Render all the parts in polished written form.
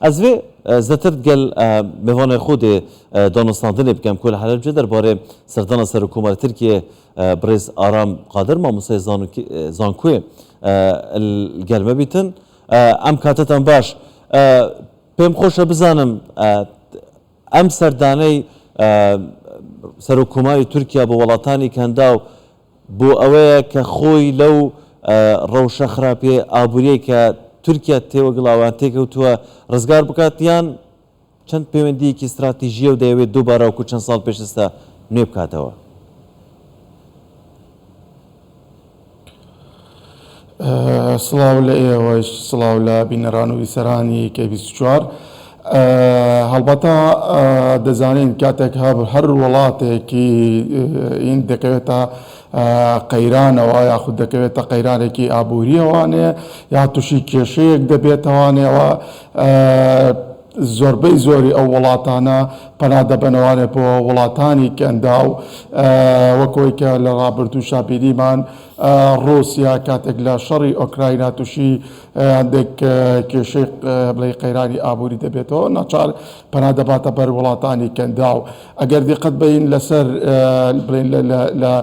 أزوي زترت قال مهون خود دانستاندن بكم كل حالة جدر باره سردان سر حکومت ترکیه برز آرام قادر ما موسى زانکوی الگلمه بیتن ام کاتتان باش پیم خوش بزانم ام سردانه سر حکومت ترکیه با ولاتانی کنداو بو اوه که خوی لو روش خرابی آبوریه که ترکیه تیوگلاوان تیکوتوا رزگار بکاتیان چند پیوندی کی استراتژی و دیوی دوباره و چند سال پیش است نیب کاتوا سلااو لە ئێوەش سلااو لە بینەران و ویسەرانی کەبیستوار هەڵبەتە دەزانین کاتێک هەر وڵاتێکی ئین دەکەوێتە قەیرانەوە یاخود دەکەوێتە قەیرانێکی ئابووریەوانێ یا تووشی کێشەیەک دەبێتەوانێەوە زۆربەی زۆری ئەو وڵاتانە پەنادەبەنەوانێ بۆ وڵاتانی کەندا و وەکەوەی کە لە ڕابردوو شاپیریمان رووسیا کاتێک لە شەڕی ئۆکراینە تووشی هەندێک کێشەی بڵێ قەیرانی ئابووری دەبێتەوە ناچار پەنادەباتە بەر وڵاتانی کەندا و ئەگەر دیقەت بین لەسەر بڵێن لە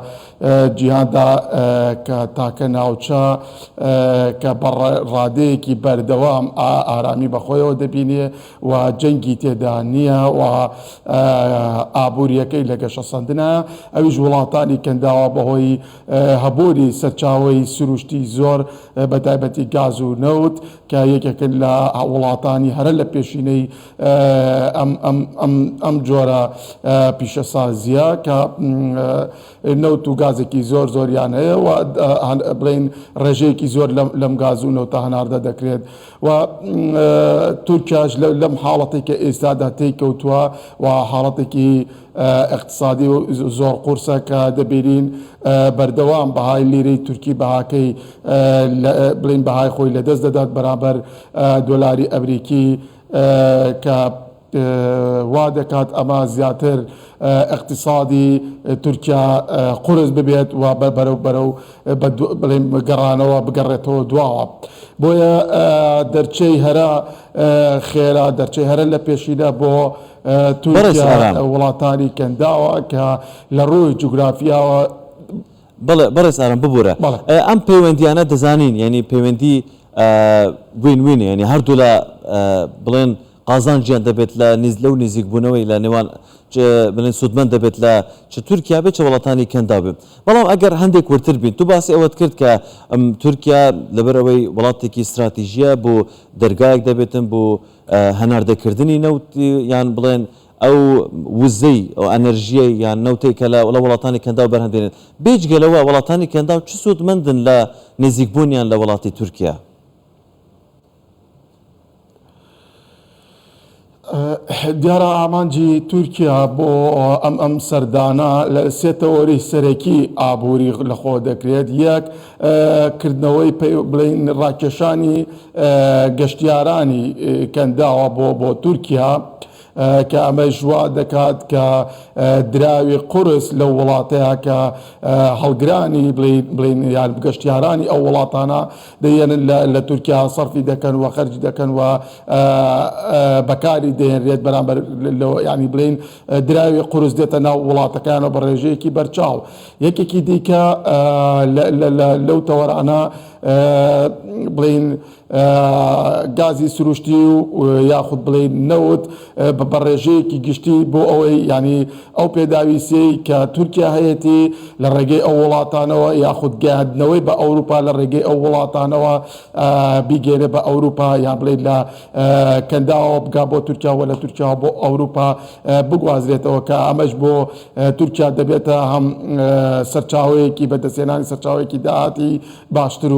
جیهاندا کە تاکە ناوچە کە ڕادەیەکی بەردەوام ئارامی بەخۆیەوە دەبینێ و جەنگی تێدا نییە و ئابووریەکەی لە گەشەسەندنە ئەویش وڵاتانی کەنداوە بەهۆی هەبووری سەرچاوی سروشتی زۆر بەتایبەتی گاز و نەوت کە یەکێکن لە وڵاتانی هەرە لە پێشینەی ئەم جۆرە پیشەسازیە کە نەوت و گازێکی زۆر زۆریان هەیە و بڵێن ڕێژەیەکی زۆر لەم گاز و نەوتە هەناردە دەکرێت و تورکیاش لەم حاڵەتێکە ئێستادا تێککەوتووە و حاڵەتێکی اقتصادی و زۆر قورسە کە دەبینین بەردەوام بەهای لیرەی تورکی بەهاکەی بڵین بەهای خۆی لەدەست دەدات بەرامبەر دۆلاری ئەمریکی کە وا دەکات ئەمە زیاتر اقتصادی تورکیا قورس ببێت و بەرەو بڵێن گەڕانەوە بگەڕێتەوە دواوە بۆیە دەرچەی هەرە خێرا دەرچەی هەرە لە پێشینە بۆ تورکیا وڵاتانی کەنداوە کە لە ڕووی جوگرافیاوە بەڕێز ئارام ببوورە ئەم پەیوەندیانە دەزانین یعنی پەیوەندی وین وینە یعنی هەردوو لە بڵێن قازانجیان دەبێت لە لەو نزیکبوونەوەی لە نێوان بڵێن سوودمەند دەبێت لە چ تورکیا بێت چ وڵاتانی کەندا بێت بەڵام ئەگەر هەندێک ورتر بین تو باسی ئەوەت کرد کە تورکیا لەبەرەوەی وڵاتێکی استراتیژیە بۆ دەرگایەک دەبێتن بۆ هەناردەکردنی نەوتی یان بڵێن ئەو وزەی ئەو ئەنەرژیە یان نەوتێک کە لە وڵاتانی کەندا بەرهەمدێنێت بێجگەلەوە وڵاتانی کەندا و چ سوودمەندن لە نزیکبوونیان لە وڵاتی تورکیا دیارە ئامانجی تورکیا بۆ ئەم سەردانە لە سێ تەوەری سەرەکی ئابووری لەخۆ دەکرێت یەک کردنەوەی بڵین ڕاکێشانی گەشتیارانی کەنداوە بۆ تورکیا کە ئەمەش وا دەکات کە دراوی قورس لە وڵاتەیە کە هەڵگرانی بڵین یان گەشتیارانی ئەو وڵاتانە دەیەنن لە تورکیا سەرفی دەکەن و خەرج دەکەن و بەکاری دێنرێت بەرامبەر ینی بڵین دراوی قورس دێتە ناو وڵاتەکانە بە ڕێژەیەکی بەرچاو یەکێکی دیکە لەو تەوەرانە بڵین گازی سروشتی و یاخود بڵین نەوت بە ڕێژەیەکی گشتی بۆ ئەوەی ینی ئەو پێداویستەی کە تورکیا هەیەی لە ڕێگەی ئەو وڵاتانەوە یاخود گەاندنەوەی بە ئەوروپا لە ڕێگەی ئەو وڵاتانەوە بیگەێنێ بە ئەوروپا یان بڵێن لە کەنداوە بگا بۆ تورکیاوە لە تورکیا بۆ ئەوروپا بگوازرێتەوە کە ئەمەش بۆ تورکیا دەبێتە هەم سەرچاوەیەکی بەدەستێنانی سەرچاوێکی داهاتی باشتر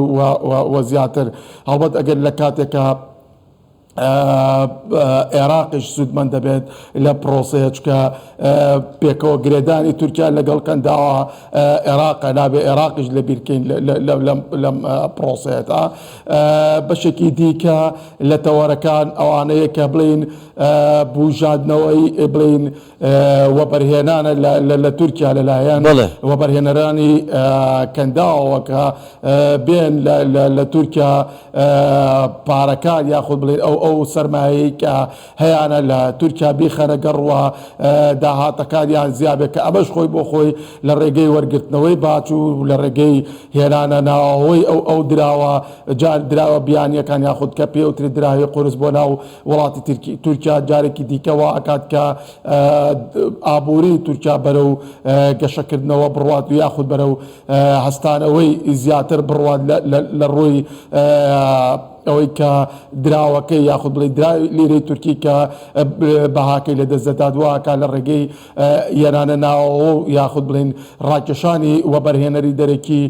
و زیاتر هەڵبەت ئەگەر لە کاتێکە عێراقیش سوودمەند دەبێت لە پرۆسەیە چکە پێکەوە گرێدانی تورکیا لەگەڵ کەنداوە عێراقە نابێ عێراقیش لە بیرکەین لەم پرۆسەیەتە بەشێکی دیکە لە تەوەرەکان ئەوانەیە کە بڵین بوژاندنەوەی بڵین وەبەرهێنانە لە تورکیا لەلایەن وەبەرهێنەرانی کەنداوە کە بێن لە تورکیا پارەکان یاخود بڵێن ئەو ئەو سەرمایەی کە هەیەە لە تورکیا بیخەنە گەڕوە داهاتەکانیان زیابێت کە ئەمەش خۆی بۆ خۆی لە ڕێگەی وەرگرتنەوەی باچ و لە ڕێگەی هێنانە ناوەوەی ئەو دراوە دراوە بیانیەکان یاخود کە پێوتری دراوی قورس بۆ ناو وڵاتی تورکیا جارێکی دیکەەوە ئەکات کە ئابووری تورکیا بەرەو گەشەکردنەوە بڕوات و یاخود بەرەو هەستانەوەی زیاتر بڕوات لە ڕووی ئەوەی کە دراوەکەی یاخود بڵێ لیرەی تورکی کە بەهاکەی لە دەستدادواکە لە ڕێگەی یێرانە ناوەوە یاخود بڵێن ڕاکێشانی وەبەرهێنەری دەرەکی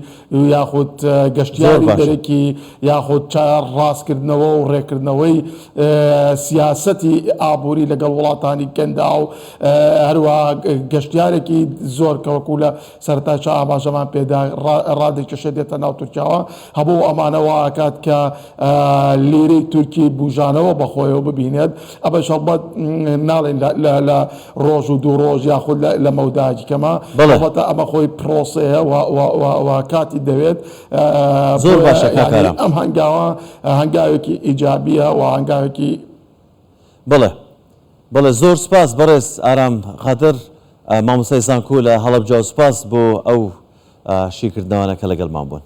یاخود گەشتیاری دەرەکی یاخود ڕاستکردنەوە و ڕێکردنەوەی سیاسەتی ئابووری لەگەڵ وڵاتانی گەندا و هەروە گەشتیارێکی زۆر کەوەکو لە سەرتاچە ئاماژەمان پێدا ڕادێکیشە دێتە ناو تورکیاوە هەبوو ئەمانەوە ئاکات کە لیرەی تورکی بوژانەوە بەخۆیەوە ببینێت ئەمەش هەڵبەت ناڵێن لە ڕۆژ و دوو ڕۆژ یاخود لە مەوداجی کەمە هەڵبەتە ئەمە خۆی پرۆسەیە و کاتی دەوێت زۆر باشە کاکارە ئەم هەنگاوە هەنگاوێکی ئیجابیە و هەنگاوێکی بەڵێ زۆر سپاس بەڕێز ئارام قادر مامۆستای زانکۆ لە هەڵەبجە و سپاس بۆ ئەو شیکردنەوەنەکە لەگەڵمان بوون.